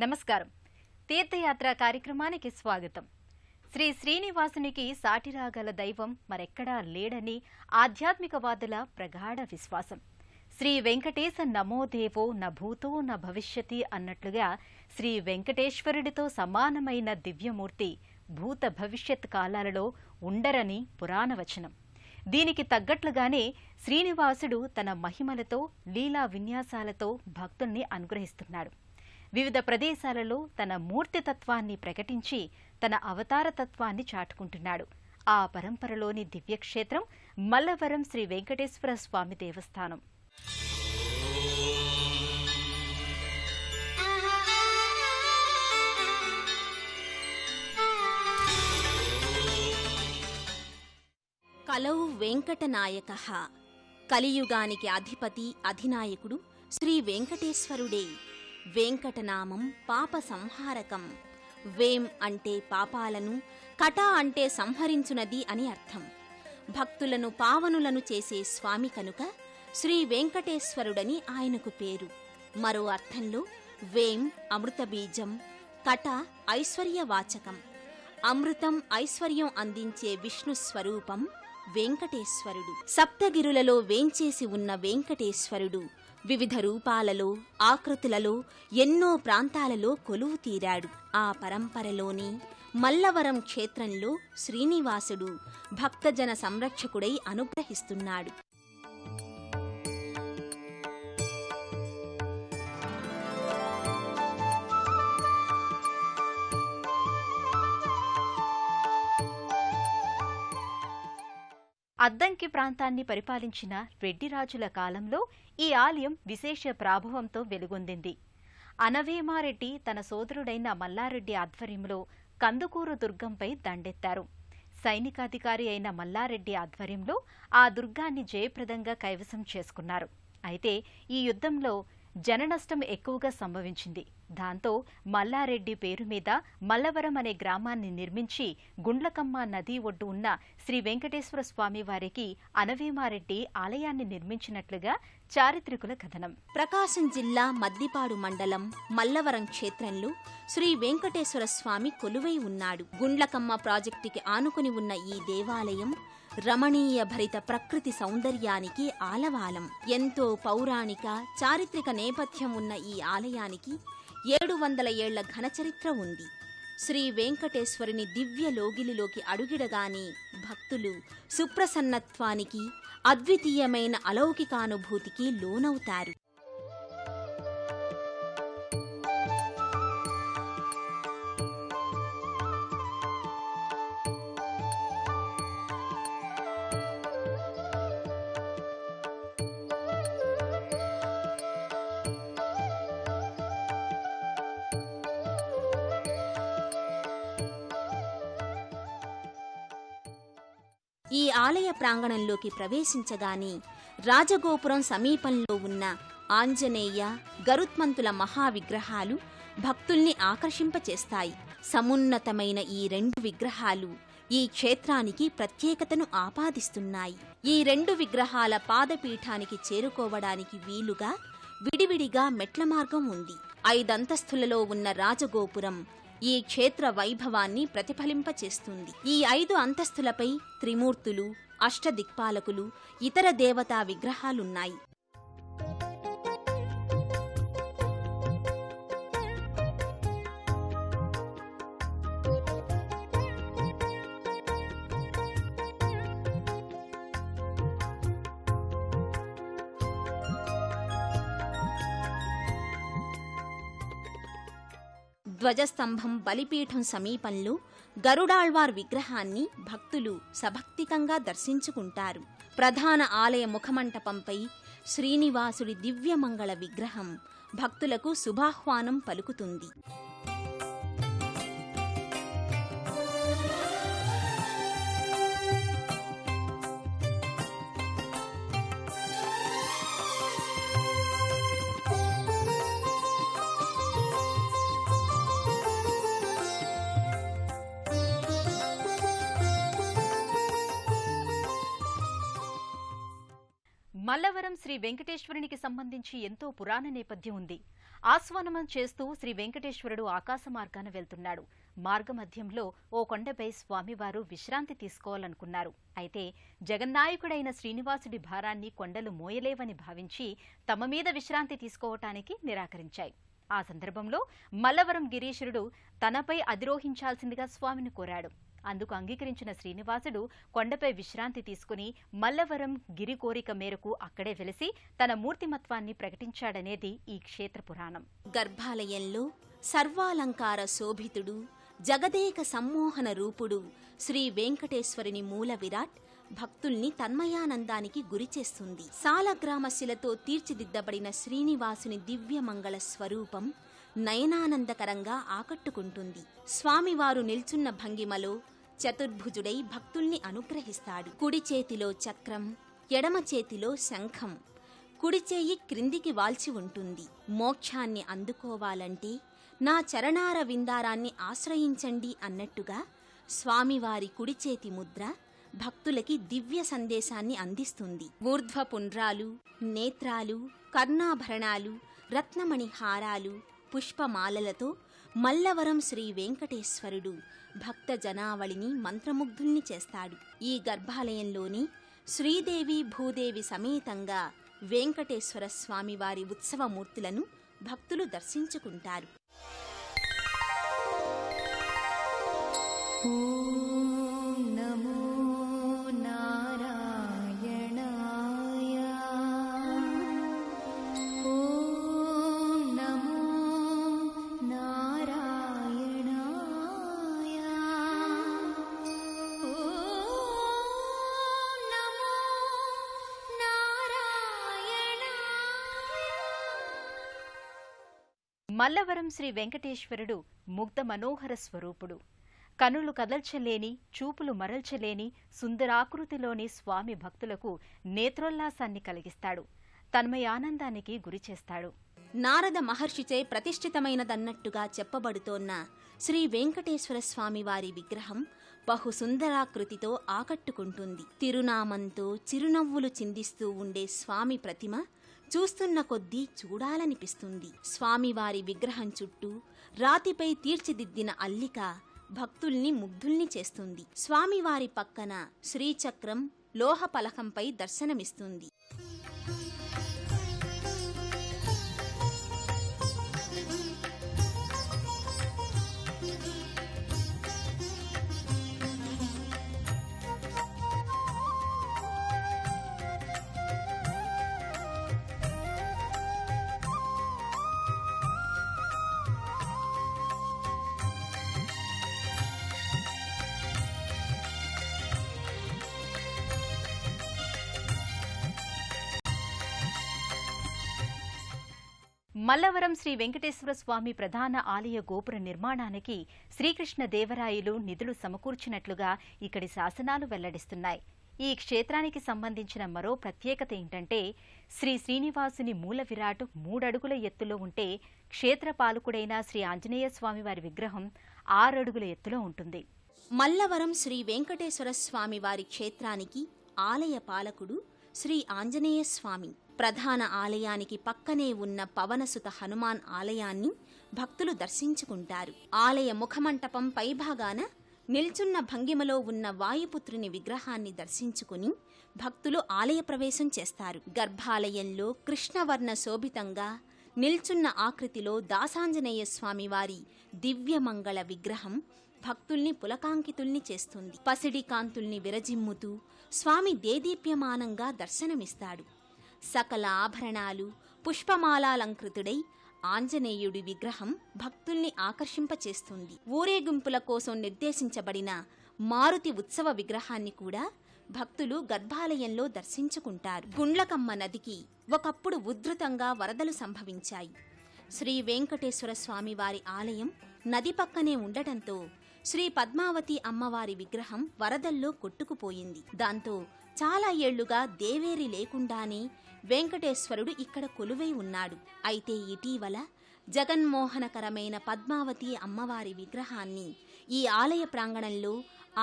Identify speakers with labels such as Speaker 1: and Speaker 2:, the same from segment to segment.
Speaker 1: నమస్కారం. తీర్థయాత్ర కార్యక్రమానికి స్వాగతం. శ్రీ శ్రీనివాసునికి సాటిరాగల దైవం మరెక్కడా లేడని ఆధ్యాత్మికవాదుల ప్రగాఢ విశ్వాసం. శ్రీ వెంకటేశ నమోదేవో న భూతో న భవిష్యతి అన్నట్లుగా శ్రీ వెంకటేశ్వరుడితో సమానమైన దివ్యమూర్తి భూత భవిష్యత్ కాలాలలో ఉండరని పురాణవచనం. దీనికి తగ్గట్లుగానే శ్రీనివాసుడు తన మహిమలతో లీలా విన్యాసాలతో భక్తుల్ని అనుగ్రహిస్తున్నాడు. వివిధ ప్రదేశాలలో తన మూర్తితత్వాన్ని ప్రకటించి తన అవతారతత్వాన్ని చాటుకుంటున్నాడు. ఆ పరంపరలోని దివ్యక్షేత్రం మల్లవరం శ్రీ వెంకటేశ్వర స్వామి దేవస్థానం.
Speaker 2: కలౌ వెంకటనాయకః. కలియుగానికి అధిపతి అధినాయకుడు శ్రీ వెంకటేశ్వరుడే. వెంకటనామం పాప సంహారకం. వేం అంటే పాపాలను, కట అంటే సంహరించునది అని అర్థం. భక్తులను పావనులను చేసే స్వామి కనుక శ్రీ వెంకటేశ్వరుడని ఆయనకు పేరు. మరో అర్థంలో వేం అమృతబీజం, కట ఐశ్వర్యవాచకం. అమృతం ఐశ్వర్యం అందించే విష్ణు స్వరూపం వెంకటేశ్వరుడు. సప్తగిరులలో వేంచేసి ఉన్న వెంకటేశ్వరుడు వివిధ రూపాలలో, ఆకృతులలో ఎన్నో ప్రాంతాలలో కొలువు తీరాడు. ఆ పరంపరలోని మల్లవరం క్షేత్రంలో శ్రీనివాసుడు భక్తజన సంరక్షకుడై అనుగ్రహిస్తున్నాడు.
Speaker 1: అద్దంకి ప్రాంతాన్ని పరిపాలించిన రెడ్డిరాజుల కాలంలో ఈ ఆలయం విశేష ప్రాభవంతో వెలుగొందింది. అనవేమారెడ్డి తన సోదరుడైన మల్లారెడ్డి ఆధ్వర్యంలో కందుకూరు దుర్గంపై దండెత్తారు. సైనికాధికారి అయిన మల్లారెడ్డి ఆధ్వర్యంలో ఆ దుర్గాన్ని జయప్రదంగా కైవసం చేసుకున్నారు. అయితే ఈ యుద్ధంలో జననష్టం ఎక్కువగా సంభవించింది. దాంతో మల్లారెడ్డి పేరు మీద మల్లవరం అనే గ్రామాన్ని నిర్మించి గుండ్లకమ్మ నదీ ఒడ్డు ఉన్న శ్రీ వెంకటేశ్వర స్వామి వారికి అనవేమారెడ్డి ఆలయాన్ని నిర్మించినట్లుగా చారిత్రకుల కథనం.
Speaker 2: ప్రకాశం జిల్లా మద్దిపాడు మండలం మల్లవరం క్షేత్రంలో శ్రీ వెంకటేశ్వర స్వామి కొలువై ఉన్నాడు. గుండ్లకమ్మ ప్రాజెక్టుకి ఆనుకుని ఉన్న ఈ దేవాలయం రమణీయ భరిత ప్రకృతి సౌందర్యానికి ఆలవాలం. ఎంతో పౌరాణిక చారిత్రక నేపథ్యం ఉన్న ఈ ఆలయానికి 700 ఏళ్ల ఘనచరిత్ర ఉంది. శ్రీ వెంకటేశ్వరుని దివ్య లోగిలిలోకి అడుగిడగానే భక్తులు సుప్రసన్నత్వానికి, అద్వితీయమైన అలౌకికానుభూతికి లోనవుతారు. ఈ ఆలయ ప్రాంగణంలోకి ప్రవేశించగానే రాజగోపురం సమీపంలో ఉన్న ఆంజనేయ, గరుత్మంతుల మహావిగ్రహాలు భక్తుల్ని ఆకర్షింపచేస్తాయి. సమున్నతమైన ఈ 2 విగ్రహాలు ఈ క్షేత్రానికి ప్రత్యేకతను ఆపాదిస్తున్నాయి. ఈ 2 విగ్రహాల పాదపీఠానికి చేరుకోవడానికి వీలుగా విడివిడిగా మెట్ల మార్గం ఉంది. 5 అంతస్తులలో ఉన్న రాజగోపురం ఈ క్షేత్ర వైభవాన్ని ప్రతిఫలింపచేస్తుంది. ఈ 5 అంతస్తులపై త్రిమూర్తులు, అష్టదిక్పాలకులు, ఇతర దేవతా విగ్రహాలున్నాయి. ధ్వజస్తంభం, బలిపీఠం సమీపంలో గరుడాళ్వార్ విగ్రహాన్ని భక్తులు సభక్తికంగా దర్శించుకుంటారు. ప్రధాన ఆలయ ముఖమంటపంపై శ్రీనివాసుడి దివ్యమంగళ విగ్రహం భక్తులకు శుభాహ్వానం పలుకుతుంది.
Speaker 1: మల్లవరం శ్రీ వెంకటేశ్వరునికి సంబంధించి ఎంతో పురాణ నేపథ్యం ఉంది. ఆస్వాననం చేస్తూ శ్రీ వెంకటేశ్వరుడు ఆకాశ మార్గాన వెళ్తున్నాడు. మార్గమధ్యంలో ఓ కొండపై స్వామివారు విశ్రాంతి తీసుకోవాలనుకున్నారు. అయితే జగన్నాయకుడైన శ్రీనివాసుడి భారాన్ని కొండలు మోయలేవని భావించి తమ మీద విశ్రాంతి తీసుకోవటానికి నిరాకరించాయి. ఆ సందర్భంలో మల్లవరం గిరీశుడు తనపై అధిరోహించాల్సిందిగా స్వామిని కోరాడు. అందుకు అంగీకరించిన శ్రీనివాసుడు కొండపై విశ్రాంతి తీసుకుని మల్లవరం గిరి కోరిక మేరకు అక్కడే వెలిసి తన మూర్తిమత్వాన్ని ప్రకటించాడనేది ఈ క్షేత్ర పురాణం.
Speaker 2: గర్భాలయంలో సర్వాలంకార శోభితుడు జగదేక సమ్మోహన రూపుడు శ్రీ వెంకటేశ్వరుని మూల విరాట్ భక్తుల్ని తన్మయానందానికి గురిచేస్తుంది. సాలగ్రామశిలతో తీర్చిదిద్దబడిన శ్రీనివాసుని దివ్యమంగళ స్వరూపం నయనానందకరంగా ఆకట్టుకుంటుంది. స్వామివారు నిల్చున్న భంగిమలో చతుర్భుజుడై భక్తుల్ని అనుగ్రహిస్తాడు. కుడి చేతిలో చక్రం, ఎడమ చేతిలో శంఖం, కుడిచేయి క్రిందికి వాల్చి ఉంటుంది. మోక్షాన్ని అందుకోవాలంటే నా చరణార విందారాన్ని ఆశ్రయించండి అన్నట్టుగా స్వామివారి కుడిచేతి ముద్ర భక్తులకి దివ్య సందేశాన్ని అందిస్తుంది. ఊర్ధ్వ పుండ్రాలు, నేత్రాలు, కర్ణాభరణాలు, రత్నమణి హారాలు, పుష్పమాలలతో మల్లవరం శ్రీ వెంకటేశ్వరుడు భక్త జనావళిని మంత్రముగ్ధుల్ని చేస్తాడు. ఈ గర్భాలయంలోని శ్రీదేవి భూదేవి సమేతంగా వెంకటేశ్వర స్వామివారి ఉత్సవమూర్తులను భక్తులు దర్శించుకుంటారు.
Speaker 1: మల్లవరం శ్రీ వెంకటేశ్వరుడు ముగ్ధ మనోహర స్వరూపుడు. కనులు కదల్చలేని, చూపులు మరల్చలేని సుందరాకృతిలోని స్వామి భక్తులకు నేత్రోల్లాసాన్ని కలిగిస్తాడు. తన్మయానందానికి గురిచేస్తాడు.
Speaker 2: నారద మహర్షిచే ప్రతిష్ఠితమైనదన్నట్టుగా చెప్పబడుతోన్న శ్రీ వెంకటేశ్వర స్వామివారి విగ్రహం బహు సుందరాకృతితో ఆకట్టుకుంటుంది. తిరునామంతో చిరునవ్వులు చిందిస్తూ ఉండే స్వామి ప్రతిమ చూస్తున్న కొద్దీ చూడాలనిపిస్తుంది. స్వామివారి విగ్రహం చుట్టూ రాతిపై తీర్చిదిద్దిన అల్లిక భక్తుల్ని ముగ్ధుల్ని చేస్తుంది. స్వామివారి పక్కన శ్రీచక్రం లోహ పలకంపై దర్శనమిస్తుంది.
Speaker 1: మల్లవరం శ్రీ వెంకటేశ్వర స్వామి ప్రధాన ఆలయ గోపుర నిర్మాణానికి శ్రీకృష్ణదేవరాయలు నిధులు సమకూర్చినట్లుగా ఇక్కడి శాసనాలు వెల్లడిస్తున్నాయి. ఈ క్షేత్రానికి సంబంధించిన మరో ప్రత్యేకత ఏంటంటే శ్రీ శ్రీనివాసుని మూల విరాట్ 3 అడుగుల ఎత్తులో ఉంటే క్షేత్రపాలకుడైన శ్రీ ఆంజనేయ స్వామివారి విగ్రహం 6 అడుగుల ఎత్తులో ఉంటుంది.
Speaker 2: మల్లవరం శ్రీ వెంకటేశ్వర స్వామి వారి క్షేత్రానికి ఆలయ పాలకుడు శ్రీ ఆంజనేయ స్వామి. ప్రధాన ఆలయానికి పక్కనే ఉన్న పవనసుత హనుమాన్ ఆలయాన్ని భక్తులు దర్శించుకుంటారు. ఆలయ ముఖమంటపం పైభాగాన నిల్చున్న భంగిమలో ఉన్న వాయుపుత్రుని విగ్రహాన్ని దర్శించుకుని భక్తులు ఆలయ ప్రవేశం చేస్తారు. గర్భాలయంలో కృష్ణవర్ణ శోభితంగా నిల్చున్న ఆకృతిలో దాసాంజనేయ స్వామివారి దివ్యమంగళ విగ్రహం భక్తుల్ని పులకాంకితుల్ని చేస్తుంది. పసిడి కాంతుల్ని విరజిమ్ముతూ స్వామి దేదీప్యమానంగా దర్శనమిస్తాడు. సకల ఆభరణాలు పుష్పమాలాలంకృతుడై ఆంజనేయుడి విగ్రహం భక్తుల్ని ఆకర్షింపచేస్తుంది. ఊరేగింపుల కోసం నిర్దేశించబడిన మారుతి ఉత్సవ విగ్రహాన్ని కూడా భక్తులు గర్భాలయంలో దర్శించుకుంటారు. గుండ్లకమ్మ నదికి ఒకప్పుడు ఉధృతంగా వరదలు సంభవించాయి. శ్రీ వెంకటేశ్వర స్వామివారి ఆలయం నది పక్కనే ఉండటంతో శ్రీ పద్మావతి అమ్మవారి విగ్రహం వరదల్లో కొట్టుకుపోయింది. దాంతో చాలా ఏళ్లుగా దేవేరి లేకుండానే వెంకటేశ్వరుడు ఇక్కడ కొలువై ఉన్నాడు. అయితే ఇటీవల జగన్మోహనకరమైన పద్మావతి అమ్మవారి విగ్రహాన్ని ఈ ఆలయ ప్రాంగణంలో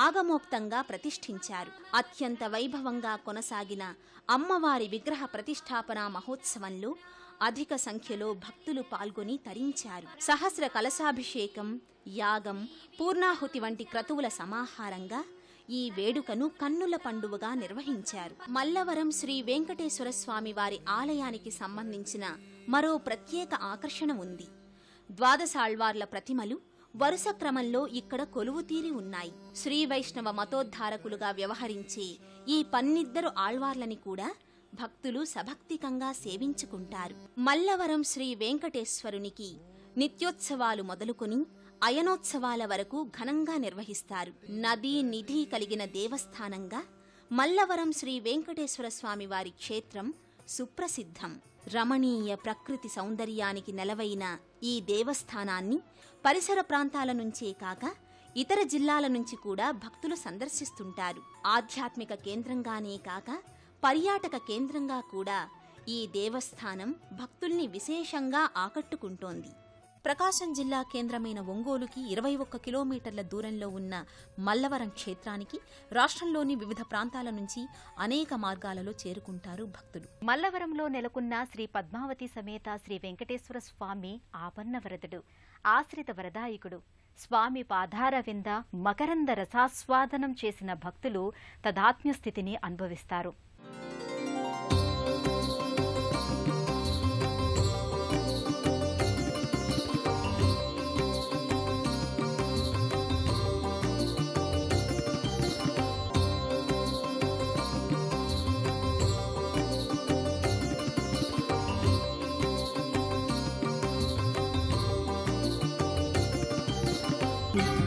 Speaker 2: ఆగమోక్తంగా ప్రతిష్ఠించారు. అత్యంత వైభవంగా కొనసాగిన అమ్మవారి విగ్రహ ప్రతిష్టాపనా మహోత్సవంలో అధిక సంఖ్యలో భక్తులు పాల్గొని తరించారు. సహస్ర కలశాభిషేకం, యాగం, పూర్ణాహుతి వంటి క్రతువుల సమాహారంగా ఈ వేడుకను కన్నుల పండువగా నిర్వహించారు. మల్లవరం శ్రీ వెంకటేశ్వర స్వామి వారి ఆలయానికి సంబంధించిన మరో ప్రత్యేక ఆకర్షణ ఉంది. ద్వాదశాళ్వార్ల ప్రతిమలు వరుస క్రమంలో ఇక్కడ కొలువుతీరి ఉన్నాయి. శ్రీ వైష్ణవ మతోద్ధారకులుగా వ్యవహరించే ఈ 12 ఆళ్వార్లని కూడా భక్తులు సభక్తికంగా సేవించుకుంటారు. మల్లవరం శ్రీ వెంకటేశ్వరునికి నిత్యోత్సవాలు మొదలుకొని అయనోత్సవాల వరకు ఘనంగా నిర్వహిస్తారు. నదీ నిధి కలిగిన దేవస్థానంగా మల్లవరం శ్రీ వెంకటేశ్వర స్వామి వారి క్షేత్రం సుప్రసిద్ధం. రమణీయ ప్రకృతి సౌందర్యానికి నెలవైన ఈ దేవస్థానాన్ని పరిసర ప్రాంతాల నుంచే కాక ఇతర జిల్లాల నుంచి కూడా భక్తులు సందర్శిస్తుంటారు. ఆధ్యాత్మిక కేంద్రంగానే కాక పర్యాటక కేంద్రంగా కూడా ఈ దేవస్థానం భక్తుల్ని విశేషంగా ఆకట్టుకుంటోంది. ప్రకాశం జిల్లా కేంద్రమైన ఒంగోలుకి 21 కిలోమీటర్ల దూరంలో ఉన్న మల్లవరం క్షేత్రానికి రాష్ట్రంలోని వివిధ ప్రాంతాల నుంచి అనేక మార్గాలలో చేరుకుంటారు భక్తులు.
Speaker 1: మల్లవరంలో నెలకొన్న శ్రీ పద్మావతి సమేత శ్రీ వెంకటేశ్వర స్వామి ఆపన్న వరదుడు, ఆశ్రిత వరదాయకుడు. స్వామి పాదార వింద మకరంద రసాస్వాదనం చేసిన భక్తులు తదాత్మ్య స్థితిని అనుభవిస్తారు.
Speaker 2: Thank you.